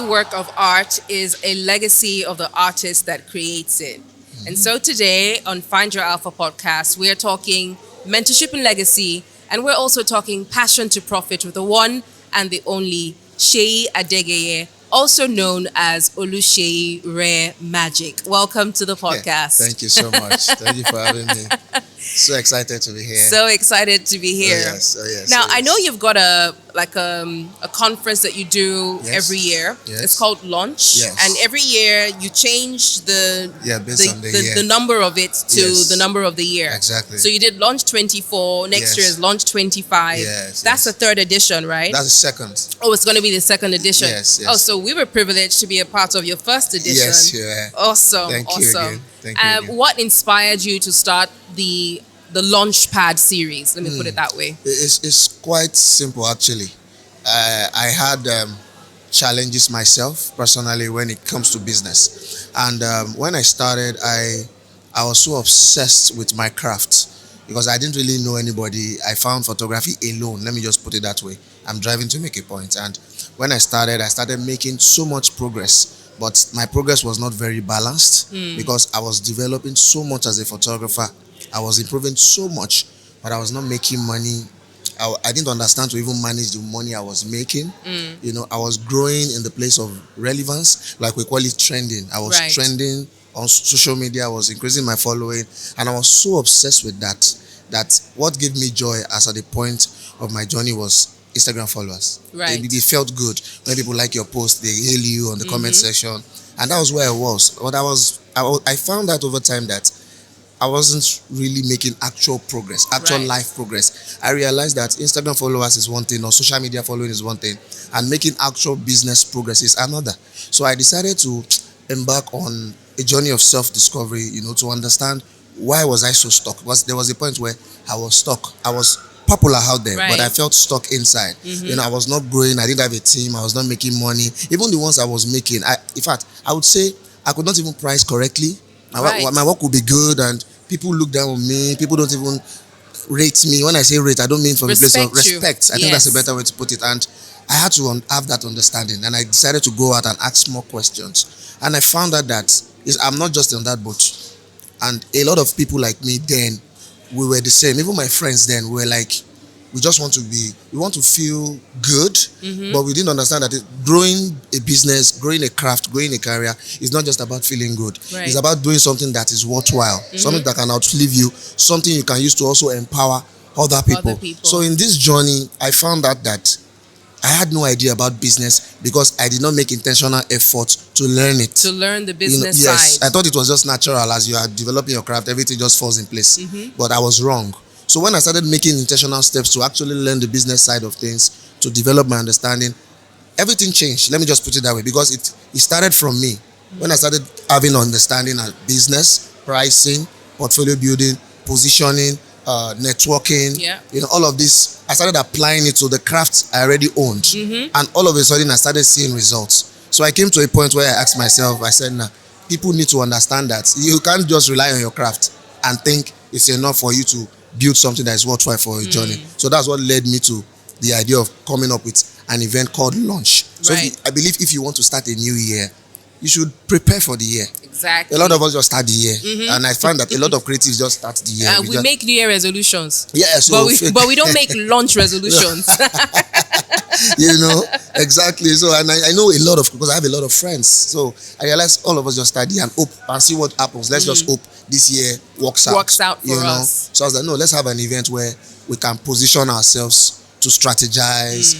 work of art is a legacy of the artist that creates it. And so today on Find Your Alpha podcast, we are talking mentorship and legacy, and we're also talking passion to profit with the one and the only Seyi Adegeye, also known as Oluseyi Rare Magic. Welcome to the podcast. Thank you so much. Thank you for having me. So excited to be here. So excited to be here. Yes. Now, I know you've got a conference that you do Yes. every year. Yes. It's called Launch. Yes. And every year you change based on the year. the number of it to Yes. the number of the year. Exactly. So you did Launch 24. Next Yes. year is Launch 25. Yes, That's yes. the third edition, right? That's the second. Oh, it's going to be the second edition. Yes. Oh, so we were privileged to be a part of your first edition. Yes, you are. Awesome. Thank you awesome. again. Thank you again. What inspired you to start the Launchpad series? Let me put it that way. It's quite simple, actually. I had challenges myself personally when it comes to business. And when I started, I was so obsessed with my craft because I didn't really know anybody. I found photography alone. Let me just put it that way. I'm driving to make a point. And when I started making so much progress, but my progress was not very balanced because I was developing so much as a photographer. I was improving so much, but I was not making money. I didn't understand to even manage the money I was making. You know, I was growing in the place of relevance, like we call it trending. I was Right. trending on social media. I was increasing my following, and I was so obsessed with that what gave me joy as at the point of my journey was Instagram followers. Right. It felt good when people like your post, they hail you on the comment section, and that was where I was. But I found out over time that I wasn't really making actual progress, actual Right. life progress. I realized that Instagram followers is one thing, or social media following is one thing, and making actual business progress is another. So I decided to embark on a journey of self-discovery, to understand why was I so stuck. Because there was a point where I was stuck. I was popular out there, but Right. I felt stuck inside. I was not growing. I didn't have a team. I was not making money. Even the ones I was making, in fact, I would say I could not even price correctly. My work would be good, and people look down on me. People don't even rate me. When I say rate, I don't mean from the place of Respect you. respect. I think that's a Yes. better way to put it. And I had to have that understanding, and I decided to go out and ask more questions. And I found out that I'm not just on that boat. And a lot of people like me then, we were the same. Even my friends then were like, we want to feel good, but we didn't understand that growing a business, growing a craft, growing a career is not just about feeling good. Right. It's about doing something that is worthwhile, something that can outlive you, something you can use to also empower other people. So in this journey, I found out that I had no idea about business because I did not make intentional effort to learn it. To learn the business Yes, side. I thought it was just natural. As you are developing your craft, everything just falls in place. But I was wrong. So when I started making intentional steps to actually learn the business side of things, to develop my understanding, everything changed. Let me just put it that way, because it started from me. When I started having understanding of business, pricing, portfolio building, positioning, networking, Yeah. all of this, I started applying it to the crafts I already owned. And all of a sudden, I started seeing results. So I came to a point where I asked myself, I said, nah, people need to understand that you can't just rely on your craft and think it's enough for you to build something that is worthwhile for your journey. So that's what led me to the idea of coming up with an event called Launch. So Right. I believe if you want to start a new year, you should prepare for the year. Exactly. A lot of us just start the year, and I find that a lot of creatives just start the year. We make New Year resolutions. Yeah, so but we don't make launch resolutions. Exactly. So, and I know a lot of, because I have a lot of friends. So I realized all of us just study and hope and see what happens. Let's just hope this year works out. Works out for us. So I was like, no, let's have an event where we can position ourselves to strategize,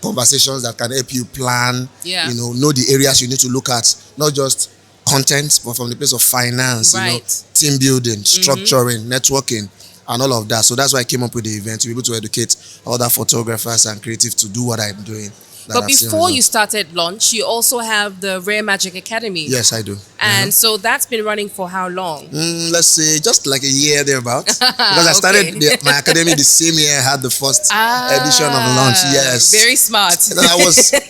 conversations that can help you plan, Yeah. know the areas you need to look at, not just content, but from the place of finance, Right. team building, structuring, networking, and all of that. So that's why I came up with the event, to be able to educate other photographers and creatives to do what I'm doing. But before you started Launch, you also have the Rare Magic Academy. Yes, I do. And so that's been running for how long? Let's say just like a year thereabouts. Because I started my academy the same year I had the first edition of Launch. Yes. Very smart.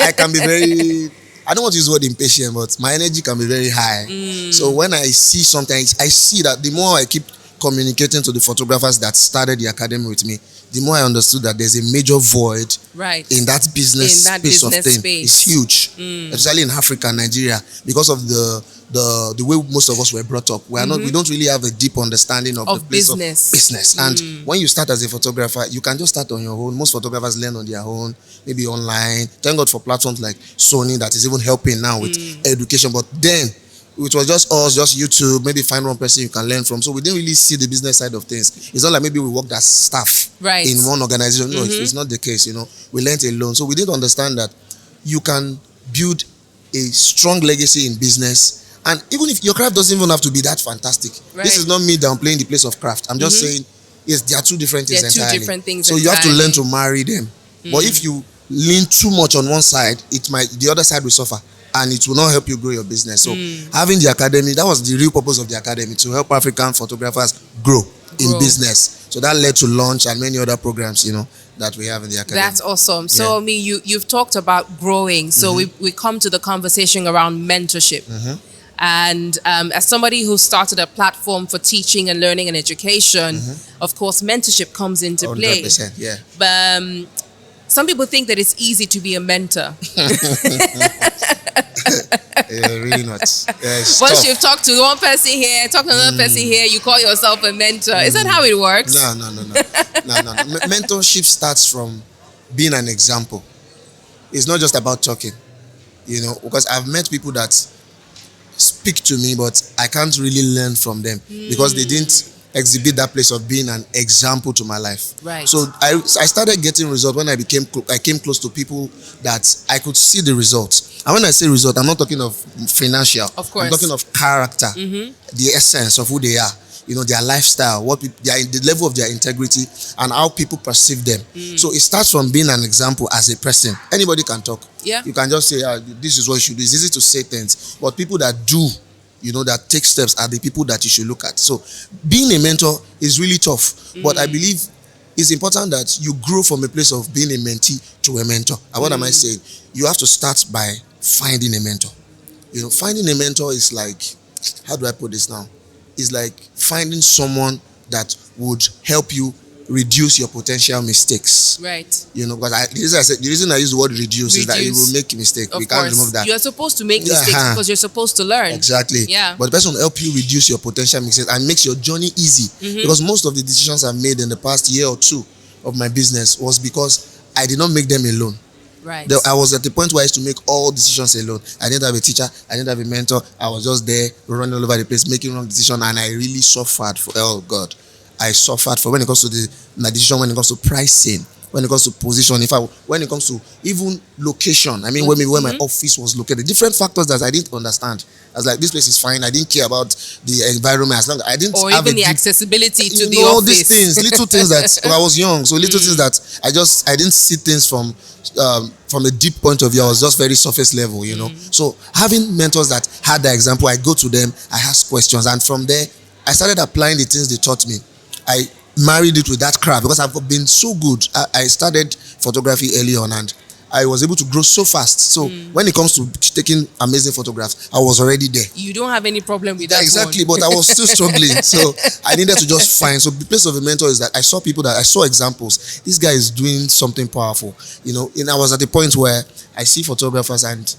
I can be very, I don't want to use the word impatient, but my energy can be very high. So when I see something, I see that the more I keep communicating to the photographers that started the academy with me, the more I understood that there's a major void Right. in that business In that space of business thing. space. It's huge, especially in Africa and Nigeria, because of the way most of us were brought up. We are not. We don't really have a deep understanding of the place business. of business. And when you start as a photographer, you can just start on your own. Most photographers learn on their own, maybe online. Thank God for platforms like Sony that is even helping now with education. But then it was just us, just YouTube, maybe find one person you can learn from. So we didn't really see the business side of things. It's not like maybe we worked as staff Right. in one organization. No, it's not the case, We learned alone. So we didn't understand that you can build a strong legacy in business. And even if your craft doesn't even have to be that fantastic. Right. This is not me downplaying the place of craft. I'm just saying, yes, there are two different things They're two entirely. different things So you have to entirely. learn to marry them. But if you lean too much on one side, the other side will suffer. And it will not help you grow your business. So having the academy, that was the real purpose of the academy, to help African photographers grow in business. So that led to launch and many other programs, that we have in the academy. That's awesome. So, I mean, you've talked about growing. So we come to the conversation around mentorship. And as somebody who started a platform for teaching and learning and education, of course, mentorship comes into play. 100%, yeah. But some people think that it's easy to be a mentor. Really not. It's Once tough. you've talked to one person here, talk to another person here, you call yourself a mentor. Is that how it works? No. Mentorship starts from being an example. It's not just about talking, because I've met people that speak to me, but I can't really learn from them because they didn't exhibit that place of being an example to my life. Right. So I started getting results when I came close to people that I could see the results. And when I say result, I'm not talking of financial. Of course. I'm talking of character, the essence of who they are, their lifestyle, the level of their integrity, and how people perceive them. So it starts from being an example as a person. Anybody can talk. Yeah. You can just say, this is what you should do. It's easy to say things, but people that do, that take steps are the people that you should look at. So being a mentor is really tough, but I believe it's important that you grow from a place of being a mentee to a mentor. And what am I saying? You have to start by finding a mentor. Finding a mentor is like, how do I put this now? It's like finding someone that would help you reduce your potential mistakes. Right. Because the reason I use the word reduce is that you will make a mistake. Of We can't course. remove that. You're supposed to make mistakes because you're supposed to learn. Exactly. Yeah. But the person will help you reduce your potential mistakes and makes your journey easy. Because most of the decisions I've made in the past year or two of my business was because I did not make them alone. Right. I was at the point where I used to make all decisions alone. I didn't have a teacher. I didn't have a mentor. I was just there running all over the place, making wrong decisions, and I really suffered I suffered for when it comes to my decision, when it comes to pricing, when it comes to position, when it comes to even location. I mean, where my office was located, different factors that I didn't understand. I was like, this place is fine. I didn't care about the environment as long as I didn't or have even the deep, accessibility to the all office. these things, little things that I was young, so little things that I didn't see things from a deep point of view. I was just very surface level, So having mentors that had that example, I go to them, I ask questions, and from there I started applying the things they taught me. I married it with that craft because I've been so good. I started photography early on and I was able to grow so fast. So when it comes to taking amazing photographs, I was already there. You don't have any problem with that. Exactly, one. but I was still struggling. So I needed to just find. So the place of a mentor is that I saw examples. This guy is doing something powerful. And I was at the point where I see photographers and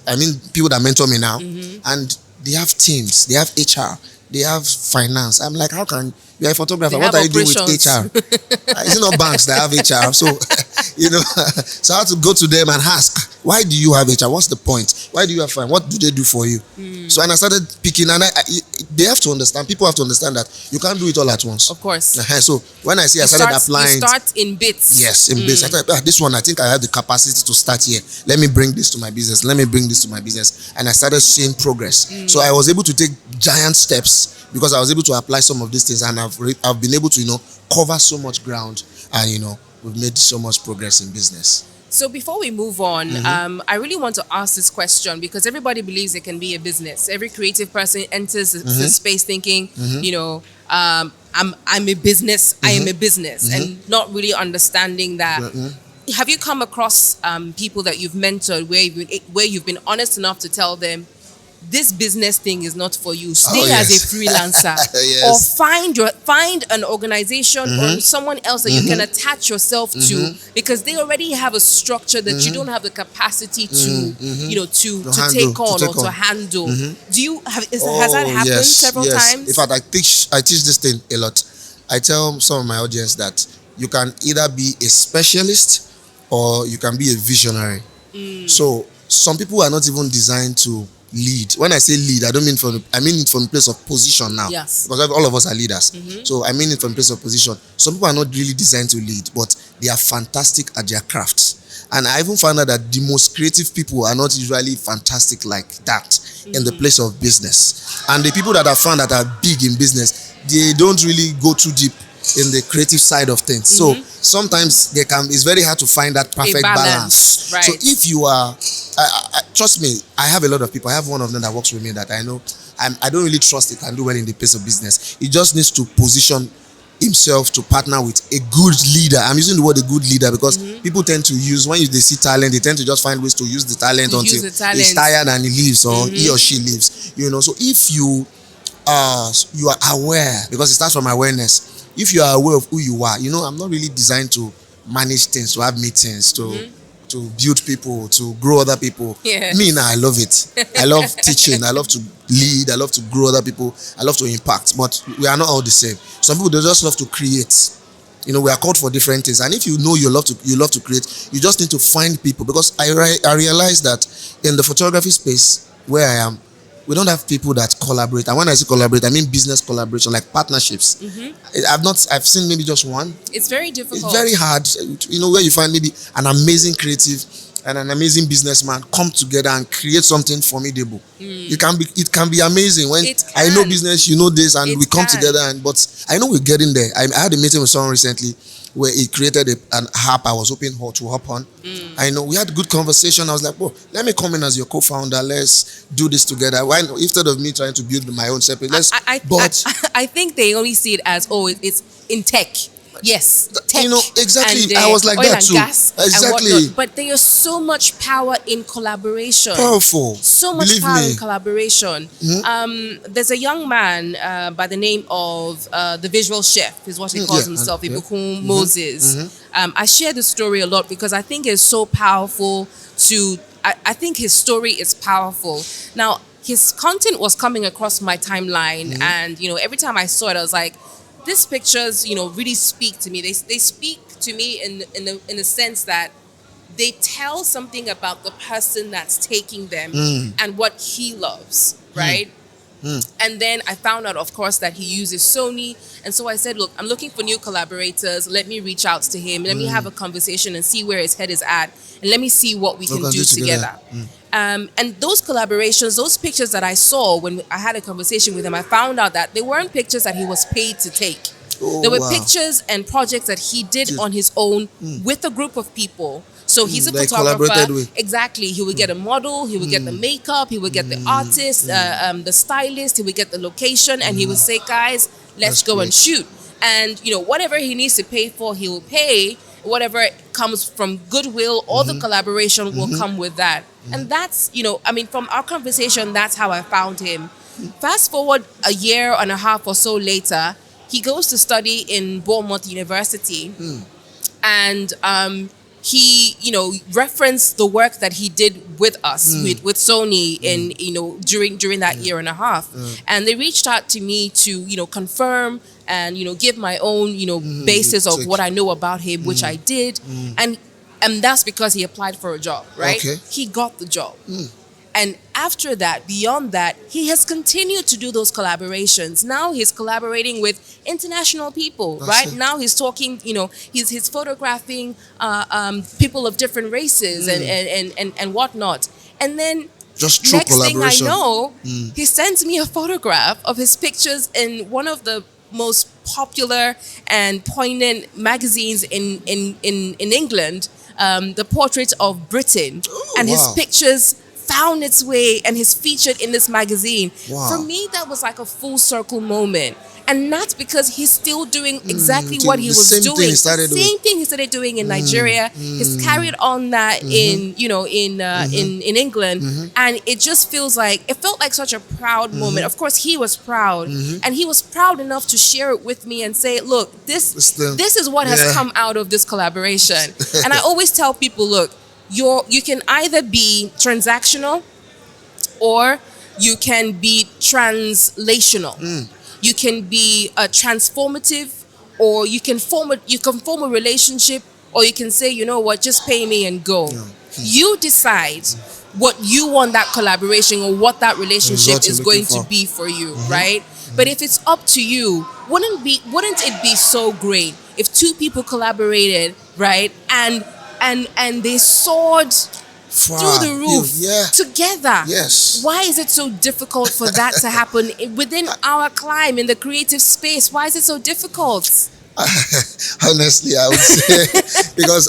people that mentor me now, and they have teams, they have HR, they have finance. I'm like, how can you're a photographer? What are you doing with HR? Is it not banks that have HR? So, so I had to go to them and ask, why do you have HR? What's the point? Why do you have finance? What do they do for you? So, and I started picking, and they have to understand, people have to understand that you can't do it all at once. Of course. So, when I say I started applying. You start in bits. Yes, in bits. I thought, this one, I think I have the capacity to start here. Let me bring this to my business. Let me bring this to my business. And I started seeing progress. So I was able to take giant steps because I was able to apply some of these things, and I've been able to, cover so much ground, and, we've made so much progress in business. So before we move on, I really want to ask this question because everybody believes it can be a business. Every creative person enters the space thinking, I'm a business, I am a business, and not really understanding that. Have you come across people that you've mentored where you've been honest enough to tell them, this business thing is not for you. Oh Stay as a yes. freelancer, or Yes. find an organization or someone else that you can attach yourself to, because they already have a structure that you don't have the capacity to, to handle, take on to or take to on. handle. Do you has that Oh happened yes, several yes. times? In fact, I teach this thing a lot. I tell some of my audience that you can either be a specialist or you can be a visionary. So some people are not even designed to lead. When I say lead, I don't mean I mean it from the place of position now. Yes. Because all of us are leaders. So I mean it from the place of position. Some people are not really designed to lead, but they are fantastic at their crafts. And I even found out that the most creative people are not usually fantastic like that in the place of business. And the people that I found that are big in business, they don't really go too deep in the creative side of things. So sometimes it's very hard to find that perfect balance. Right. So if you are, trust me, I have a lot of people. I have one of them that works with me that I know I don't really trust he can do well in the place of business. He just needs to position himself to partner with a good leader. I'm using the word a good leader because people tend to use, when they see talent, they tend to just find ways to use the talent until he's tired and he leaves, or he or she leaves. So if you are aware, because it starts from awareness. If you are aware of who you are, I'm not really designed to manage things, to have meetings, to build people, to grow other people. Yeah. Me now, I love it. I love teaching. I love to lead. I love to grow other people. I love to impact. But we are not all the same. Some people, they just love to create. We are called for different things. And if you know you love to create, you just need to find people. Because I realize that in the photography space where I am, we don't have people that collaborate. And when I say collaborate, I mean business collaboration, like partnerships. I've seen maybe just one. It's very difficult. It's very hard, where you find maybe an amazing creative and an amazing businessman come together and create something formidable. It can be amazing when I know business, you know this, and we come together. But I know we're getting there. I had a meeting with someone recently where he created an app I was hoping to hop on. I know we had a good conversation. I was like, let me come in as your co-founder. Let's do this together. Why not? Instead of me trying to build my own separate, I think they only see it as, it's in tech. Yes, tech. Exactly. And, I was like oil that and too. Gas Exactly. and whatnot. But there is so much power in collaboration. Powerful. So much Believe power me. in collaboration. There's a young man by the name of the visual chef, is what he calls himself, Ibukun Moses. I share this story a lot because I think it's so powerful I think his story is powerful. Now, his content was coming across my timeline, and every time I saw it, I was like, these pictures, really speak to me. They speak to me in the sense that they tell something about the person that's taking them and what he loves, right? And then I found out, of course, that he uses Sony. And so I said, look, I'm looking for new collaborators. Let me reach out to him. Let me have a conversation and see where his head is at. And let me see what we can do together. And those collaborations, those pictures that I saw when I had a conversation with him, I found out that they weren't pictures that he was paid to take. There were pictures and projects that he did on his own with a group of people. So he's a photographer. Exactly. He would get a model, he would get the makeup, he would get the artist, the stylist, he would get the location, and he would say, guys, let's go and shoot. And, whatever he needs to pay for, he will pay. Whatever comes from goodwill or the collaboration will come with that. And that's, from our conversation, that's how I found him. Fast forward a year and a half or so later, he goes to study in Bournemouth University. And he, referenced the work that he did with us, with Sony in, during that year and a half. And they reached out to me to, confirm and, give my own, basis of what I know about him, which I did. And that's because he applied for a job, right? Okay. He got the job. And after that, beyond that, he has continued to do those collaborations. Now he's collaborating with international people, right? Now he's talking, he's photographing people of different races and whatnot. And then just next thing I know, he sends me a photograph of his pictures in one of the most popular and poignant magazines in England, the Portrait of Britain. And his pictures found its way and is featured in this magazine. For me, that was like a full circle moment. And that's because he's still doing exactly what he The was same doing. thing he started doing. Same thing he started doing in Nigeria. He's carried on that in, in England. And it just feels like, it felt like such a proud moment. Of course, he was proud. And he was proud enough to share it with me and say, look, this is what has come out of this collaboration. And I always tell people, look, you can either be transactional or you can be translational. You can be transformative, or you can form a relationship, or you can say, you know what, just pay me and go. You decide what you want that collaboration or what that relationship is going to be for you, right? But if it's up to you, wouldn't it be so great if two people collaborated, right, and they soared through the roof together? Yes. Why is it so difficult for that to happen within our climb in the creative space? Why is it so difficult? Honestly, I would say because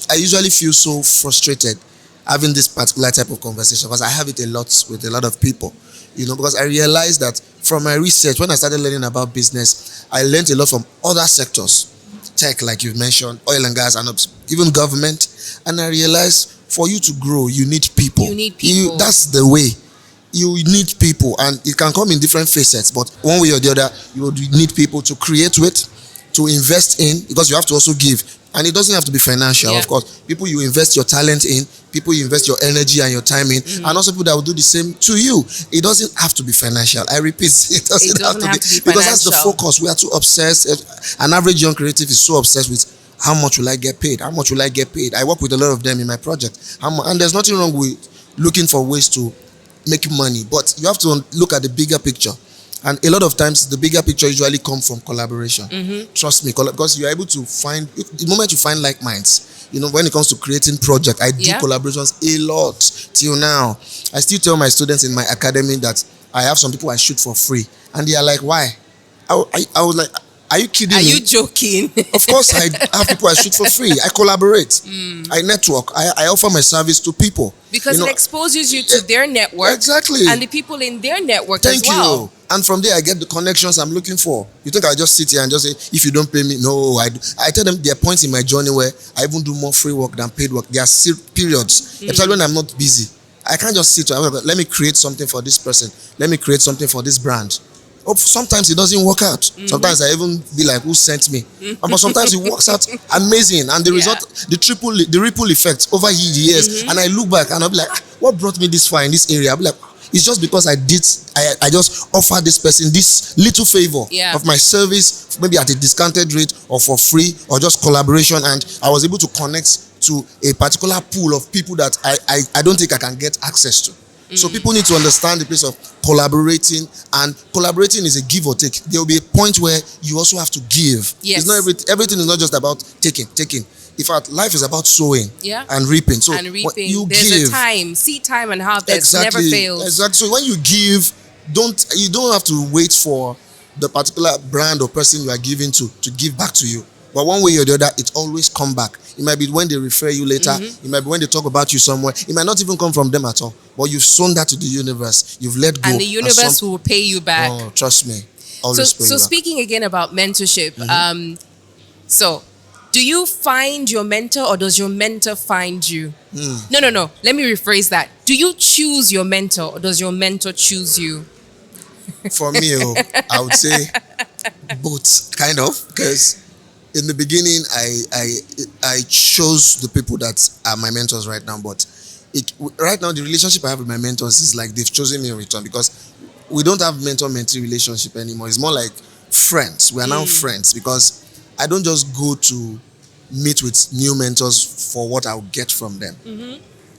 I usually feel so frustrated having this particular type of conversation, because I have it a lot with a lot of people, because I realized that from my research, when I started learning about business, I learned a lot from other sectors, tech, like you've mentioned, oil and gas, and even government. And I realized for you to grow, you need people. You need people. That's the way. You need people, and it can come in different facets, but one way or the other, you would need people to create with, to invest in, because you have to also give. And it doesn't have to be financial, of course. People you invest your talent in, people you invest your energy and your time in, and also people that will do the same to you. It doesn't have to be financial. I repeat, it doesn't have to be because that's the focus. We are too obsessed. An average young creative is so obsessed with how much will I get paid? How much will I get paid? I work with a lot of them in my project. And there's nothing wrong with looking for ways to make money, but you have to look at the bigger picture. And a lot of times, the bigger picture usually comes from collaboration. Trust me, because you're able to find, the moment you find like minds, when it comes to creating projects, I do collaborations a lot till now. I still tell my students in my academy that I have some people I shoot for free. And they are like, why? I was like, are you kidding me? Are you joking? Of course, I have people I shoot for free. I collaborate. I network. I offer my service to people. Because it exposes you to their network. Exactly. And the people in their network as well. Thank you. And from there, I get the connections I'm looking for. You think I just sit here and just say, if you don't pay me? No, I do. I tell them there are points in my journey where I even do more free work than paid work. There are periods, especially when I'm not busy. I can't just sit, let me create something for this person. Let me create something for this brand. Sometimes it doesn't work out. Sometimes I even be like, who sent me? But sometimes it works out amazing. And the result, the ripple effect over the years. And I look back and I'll be like, what brought me this far in this area? I'll be like, it's just because I just offered this person this little favor of my service, maybe at a discounted rate or for free or just collaboration. And I was able to connect to a particular pool of people that I don't think I can get access to. So people need to understand the place of collaborating, and collaborating is a give or take. There will be a point where you also have to give. Yes. It's not everything is not just about taking. In fact, life is about sowing and reaping. So and reaping. You There's give. a time, seed time and harvest never fails. Exactly. So when you give, you don't have to wait for the particular brand or person you are giving to give back to you. But one way or the other, it always come back. It might be when they refer you later. It might be when they talk about you somewhere. It might not even come from them at all. But you've sown that to the universe. You've let go. And the universe will pay you back. Oh, trust me. Always pay you back. Speaking again about mentorship, so do you find your mentor or does your mentor find you? No. Let me rephrase that. Do you choose your mentor or does your mentor choose you? For me, I would say both, kind of, because in the beginning, I chose the people that are my mentors right now. But right now, the relationship I have with my mentors is like they've chosen me in return, because we don't have mentor-mentee relationship anymore. It's more like friends. We are now friends, because I don't just go to meet with new mentors for what I'll get from them.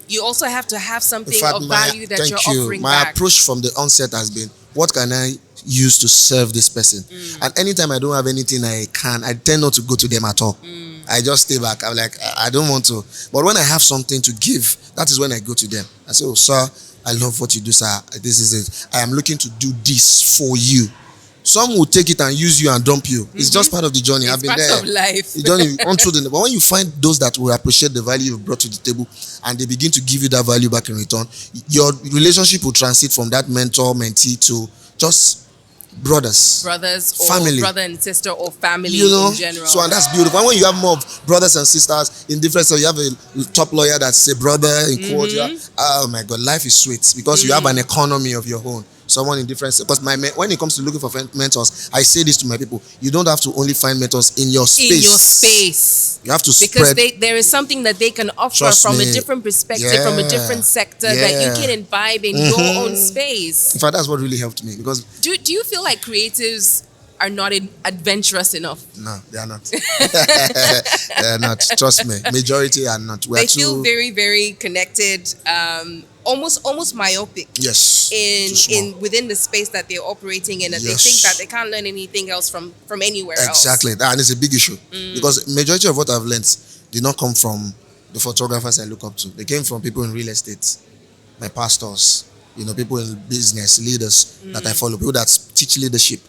You also have to have something of value that you're offering My back. approach from the onset has been, what can I use to serve this person? And anytime I don't have anything I tend not to go to them at all. I just stay back. I'm like, I don't want to. But when I have something to give, that is when I go to them. I say, oh, sir, I love what you do, sir. This is it. I am looking to do this for you. Some will take it and use you and dump you. It's just part of the journey. I've been there. It's part of life. The journey but when you find those that will appreciate the value you've brought to the table and they begin to give you that value back in return, your relationship will transit from that mentor-mentee to just brothers, or family. brother and sister or family You know, in general. so and that's beautiful. And when you have more of brothers and sisters in different, so you have a top lawyer that's a brother in court. Oh my God, life is sweet because you have an economy of your own. Someone in different, because when it comes to looking for mentors, I say this to my people: you don't have to only find mentors in your space. In your space, you have to because spread. there is something that they can offer Trust from me. a different perspective, from a different sector that you can imbibe in your own space. In fact, that's what really helped me because Do you feel like creatives are not adventurous enough? no, they are not. They are not. Trust me, majority are not. They feel very, very connected, almost myopic. Yes. In within the space that they're operating in, and they think that they can't learn anything else from anywhere else. Exactly, and it's a big issue because majority of what I've learned did not come from the photographers I look up to. They came from people in real estate, my pastors, people in business, leaders that I follow, people that teach leadership.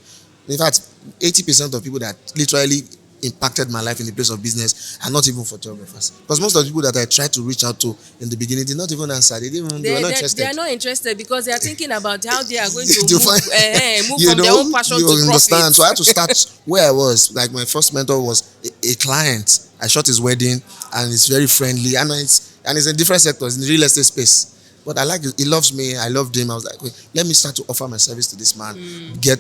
In fact, 80% of people that literally impacted my life in the place of business are not even photographers. Because most of the people that I tried to reach out to in the beginning did not even answer. They were not interested. They are not interested because they are thinking about how they are going to to move from their own passion to understand. profit. So I had to start where I was. Like my first mentor was a client. I shot his wedding and it's very friendly. And it's in different sectors, in the real estate space. But I like it. He loves me. I loved him. I was like, wait, let me start to offer my service to this man,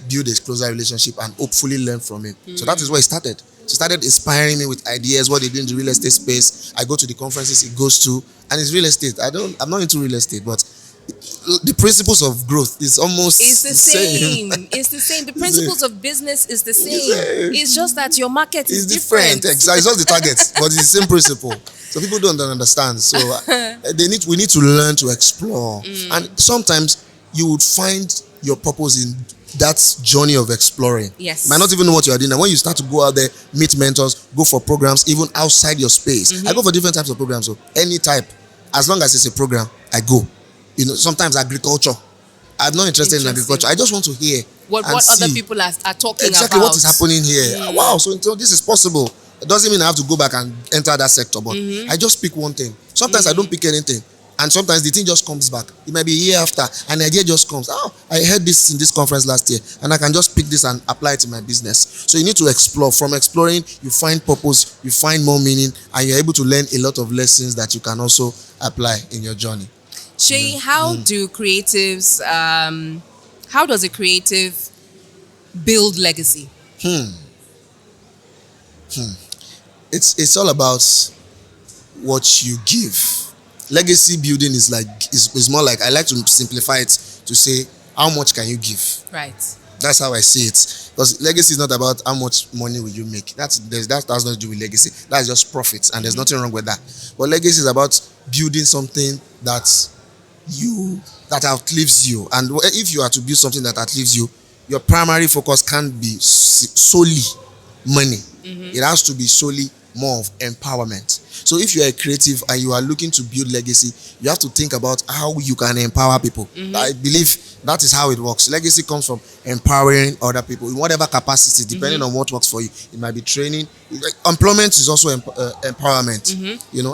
build a closer relationship, and hopefully learn from him. So that is where it started. He started inspiring me with ideas, what they do in the real estate space. I go to the conferences he goes to, and it's real estate. I'm not into real estate, but the principles of growth is almost the same. It's the same. The principles of business is the same. It's just that your market is different. Exactly. It's just the target, but it's the same principle. So people don't understand. So we need to learn to explore. And sometimes you would find your purpose in that journey of exploring. Yes. You might not even know what you are doing. And when you start to go out there, meet mentors, go for programs, even outside your space. I go for different types of programs. So any type, as long as it's a program, I go. Sometimes agriculture. I'm not interested in agriculture. I just want to hear what other people are talking exactly about. What is happening here. Wow, so this is possible. It doesn't mean I have to go back and enter that sector, but I just pick one thing. Sometimes I don't pick anything. And sometimes the thing just comes back. It might be a year after, an idea just comes. Oh, I heard this in this conference last year, and I can just pick this and apply it in my business. So you need to explore. From exploring, you find purpose, you find more meaning, and you're able to learn a lot of lessons that you can also apply in your journey. Seyi, how do creatives, how does a creative build legacy? It's all about what you give. Legacy building is more like, I like to simplify it to say, how much can you give? Right. That's how I see it. Because legacy is not about how much money will you make. That has nothing to do with legacy. That's just profits, and there's nothing wrong with that. But legacy is about building something that outlives you. And if you are to build something that outlives you, your primary focus can't be solely money. It has to be solely more of empowerment. So if you're a creative and you are looking to build legacy, you have to think about how you can empower people. I believe that is how it works. Legacy comes from empowering other people in whatever capacity, depending on what works for you. It might be training. Employment is also empowerment.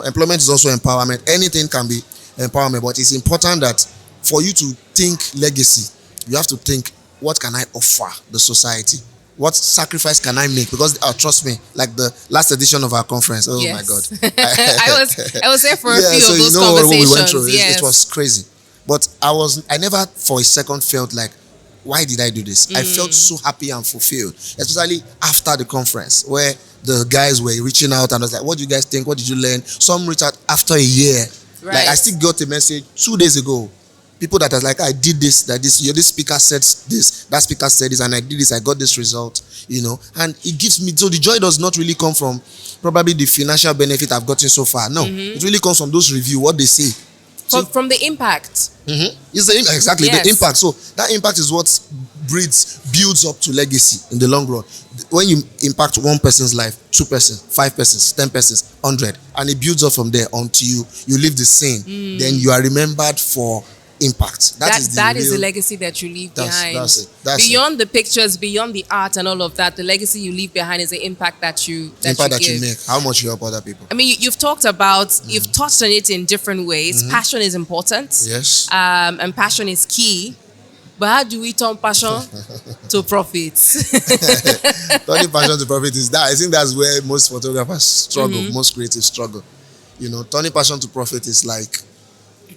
Employment is also empowerment. Anything can be empowerment, but it's important that for you to think legacy, you have to think, what can I offer the society? What sacrifice can I make? Because trust me, like the last edition of our conference, my God. I was there for a few of those conversations. What we went through. Yes. It was crazy. But I never for a second felt like, why did I do this? I felt so happy and fulfilled, especially after the conference where the guys were reaching out and I was like, what do you guys think? What did you learn? Some reached out after a year. Right. Like I still got a message 2 days ago. People that are like, I did this, this speaker said this, that speaker said this, and I did this, I got this result, and it gives me, so the joy does not really come from probably the financial benefit I've gotten so far. No, it really comes from those reviews, what they say. From the impact. It's exactly the impact. So that impact is what builds up to legacy in the long run. When you impact one person's life, 2 persons, 5 persons, 10 persons, 100, and it builds up from there until you leave the scene, then you are remembered for impact. That is the legacy that you leave behind. That's beyond the pictures, beyond the art and all of that, the legacy you leave behind is the impact that you make. How much you help other people. I mean, you've talked about, you've touched on it in different ways. Passion is important. Yes. And passion is key. But how do we turn passion to profits? Turning passion to profit is that. I think that's where most photographers struggle, most creatives struggle. Turning passion to profit is like,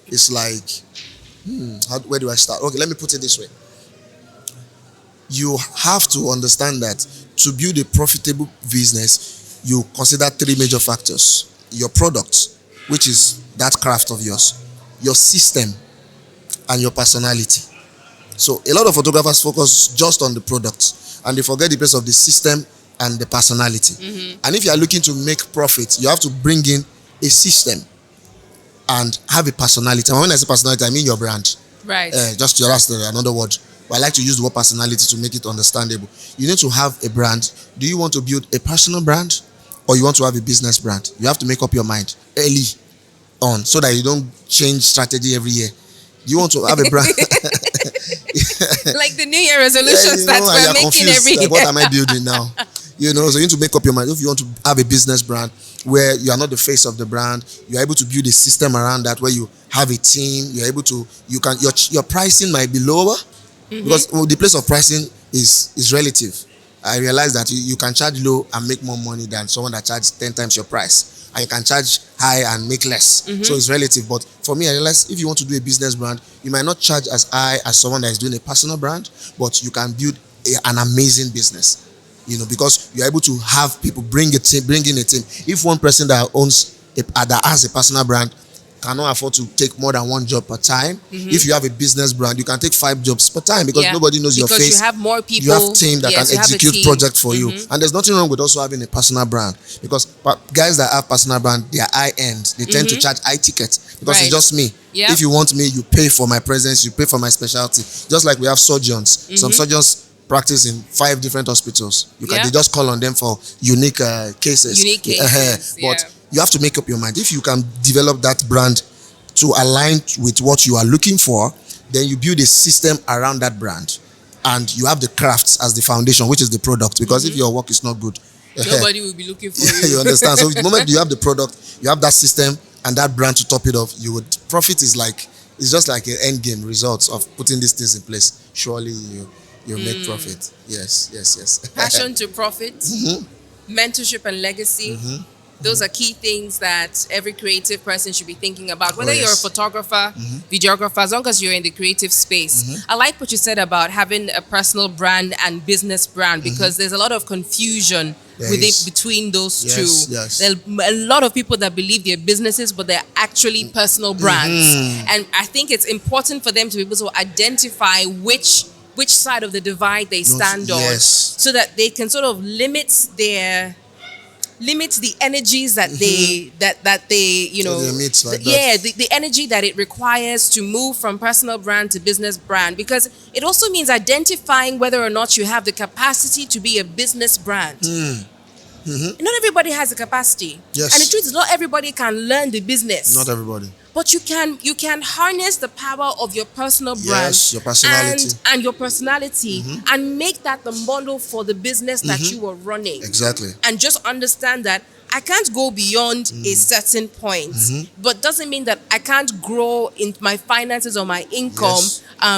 it's like, where do I start? Okay, let me put it this way. You have to understand that to build a profitable business, you consider three major factors: your product, which is that craft of yours, your system, and your personality. So a lot of photographers focus just on the product and they forget the place of the system and the personality. And if you are looking to make profit, you have to bring in a system and have a personality. And when I say personality, I mean your brand. Right. Just that's another word. But I like to use the word personality to make it understandable. You need to have a brand. Do you want to build a personal brand or you want to have a business brand? You have to make up your mind early on so that you don't change strategy every year. You want to have a brand. Like the New Year resolutions that we're making every year. Like, what am I building now? So you need to make up your mind. If you want to have a business brand where you are not the face of the brand, you're able to build a system around that where you have a team, you're able to, your pricing might be lower because the place of pricing is relative. I realize that you can charge low and make more money than someone that charges 10 times your price. And you can charge high and make less. So it's relative. But for me, I realize if you want to do a business brand, you might not charge as high as someone that is doing a personal brand, but you can build an amazing business. Because you're able to have people bring in a team. If one person that that has a personal brand cannot afford to take more than one job per time, if you have a business brand, you can take 5 jobs per time because nobody knows your face. Because you have more people. You have a team that can execute projects for you. And there's nothing wrong with also having a personal brand because guys that have personal brand, they are high end. They tend to charge high tickets because it's just me. Yep. If you want me, you pay for my presence, you pay for my specialty. Just like we have surgeons. Some surgeons practice in 5 different hospitals. They just call on them for unique cases. But you have to make up your mind. If you can develop that brand to align with what you are looking for, then you build a system around that brand and you have the crafts as the foundation, which is the product. Because if your work is not good, nobody will be looking for you. You understand? So the moment you have the product, you have that system and that brand to top it off, profit is it's just like an end game results of putting these things in place. Surely you make profit. Yes. Passion to profit, mentorship and legacy. Those are key things that every creative person should be thinking about. Whether you're a photographer, videographer, as long as you're in the creative space. I like what you said about having a personal brand and business brand because there's a lot of confusion between those two. There are a lot of people that believe they're businesses, but they're actually personal brands. And I think it's important for them to be able to identify which side of the divide they stand on so that they can sort of limit the energies that they the energy that it requires to move from personal brand to business brand, because it also means identifying whether or not you have the capacity to be a business brand. Not everybody has the capacity. And the truth is, not everybody can learn the business. Not everybody. But you can harness the power of your personal brand your personality. and your personality and make that the model for the business that you are running. Exactly. And just understand that I can't go beyond a certain point, but doesn't mean that I can't grow in my finances or my income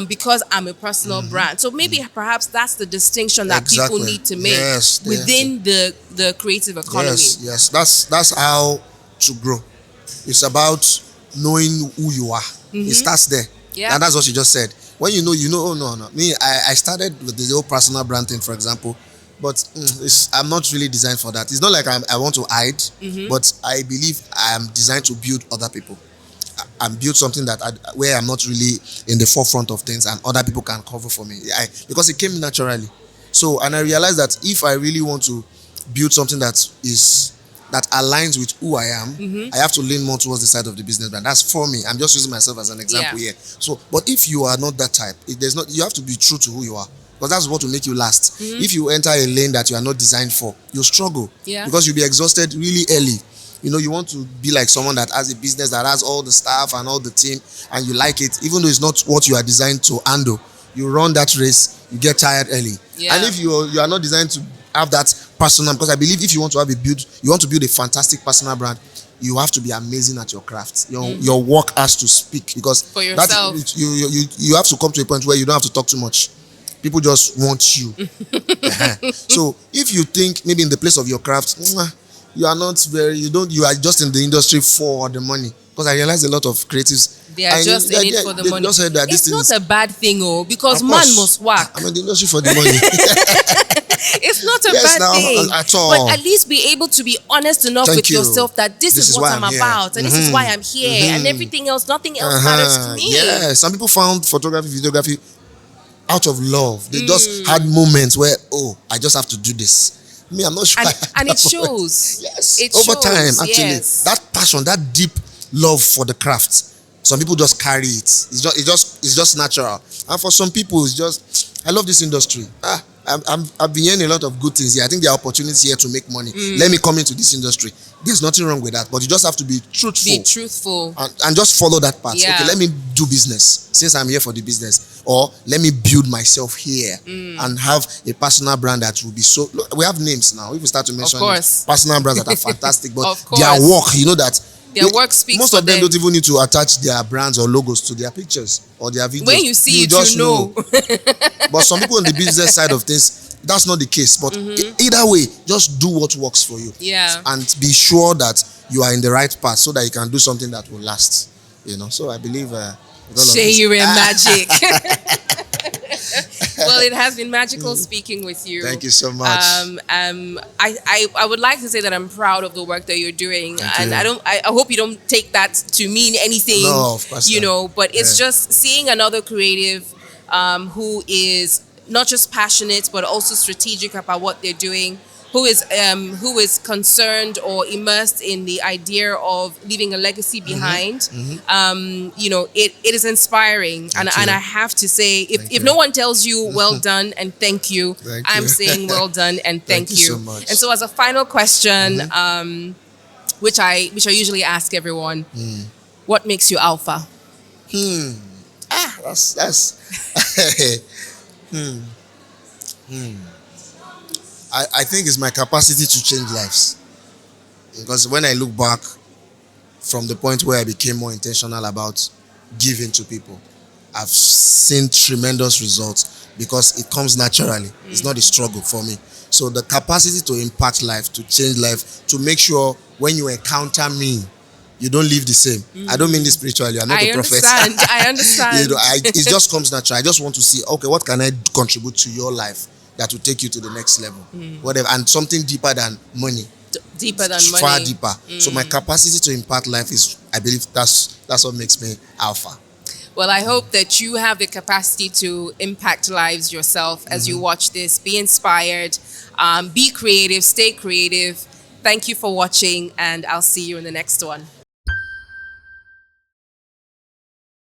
because I'm a personal brand. So maybe perhaps that's the distinction that people need to make within the creative economy. Yes. That's how to grow. It's about knowing who you are. It starts there. And that's what you just said. When you know, oh no. Me, I started with the whole personal brand thing, for example, but I'm not really designed for that. It's not like I want to hide, but I believe I am designed to build other people. And build something where I'm not really in the forefront of things and other people can cover for me. Because it came naturally. So, and I realized that if I really want to build something that aligns with who I am, I have to lean more towards the side of the business brand. That's for me. I'm just using myself as an example here. So, but if you are not that type, you have to be true to who you are. Because that's what will make you last. If you enter a lane that you are not designed for, you'll struggle. Because you'll be exhausted really early. You want to be like someone that has a business that has all the staff and all the team, and you like it, even though it's not what you are designed to handle. You run that race, you get tired early. And if you are not designed to have that personal, because I believe if you want to build a fantastic personal brand, you have to be amazing at your craft. Your work has to speak, because For yourself. you have to come to a point where you don't have to talk too much. People just want you. So if you think maybe in the place of your craft, you are not very, you are just in the industry for the money. Because I realize a lot of creatives, They are just in it for the money. Just said that It's this not thing is, a bad thing, because of man course, must work. I'm in the industry for the money. It's not a Yes, bad now, thing. at all. But at least be able to be honest enough Thank with you. yourself that this is what why I'm here. about, and this is why I'm here, and everything else, nothing else matters to me. Yeah, some people found photography, videography out of love. They just had moments where, I just have to do this. Me, I'm not sure. And it shows. Yes, It over shows, time, actually, yes. that passion, that deep love for the craft. Some people just carry it. It's just natural. And for some people, it's just, I love this industry. I've been hearing a lot of good things here. I think there are opportunities here to make money. Let me come into this industry. There's nothing wrong with that, but you just have to be truthful. Be truthful. And just follow that path. Yeah. Okay, let me do business since I'm here for the business, or let me build myself here and have a personal brand that will be so. Look, we have names now. If we start to mention course. personal brands that are fantastic, but Of course. their work, that Their work speaks most for of them them. don't even need to attach their brands or logos to their pictures or their videos. When you see it, just you know. But some people on the business side of things, that's not the case. But either way, just do what works for you. Yeah. And be sure that you are in the right path so that you can do something that will last. So I believe with all of Say this- you're in magic. Well, it has been magical speaking with you. Thank you so much. I would like to say that I'm proud of the work that you're doing, Thank and you. I hope you don't take that to mean anything. No, of course not. But it's Yeah. just seeing another creative who is not just passionate but also strategic about what they're doing, who is concerned or immersed in the idea of leaving a legacy behind. It is inspiring, and you. I have to say, if you. no one tells you well done and thank you, Thank I'm you. saying well done and thank you so much. And so, as a final question, which I usually ask everyone, what makes you alpha? That's I think it's my capacity to change lives. Because when I look back from the point where I became more intentional about giving to people, I've seen tremendous results because it comes naturally. It's not a struggle for me. So the capacity to impact life, to change life, to make sure when you encounter me, you don't live the same. I don't mean this spiritually. I'm not a prophet. I understand. It just comes natural. I just want to see, okay, what can I contribute to your life that will take you to the next level? Whatever, and something deeper than money. Deeper than money. Far deeper. So my capacity to impact life is, I believe, that's what makes me alpha. Well, I hope that you have the capacity to impact lives yourself as you watch this. Be inspired, be creative, stay creative. Thank you for watching, and I'll see you in the next one.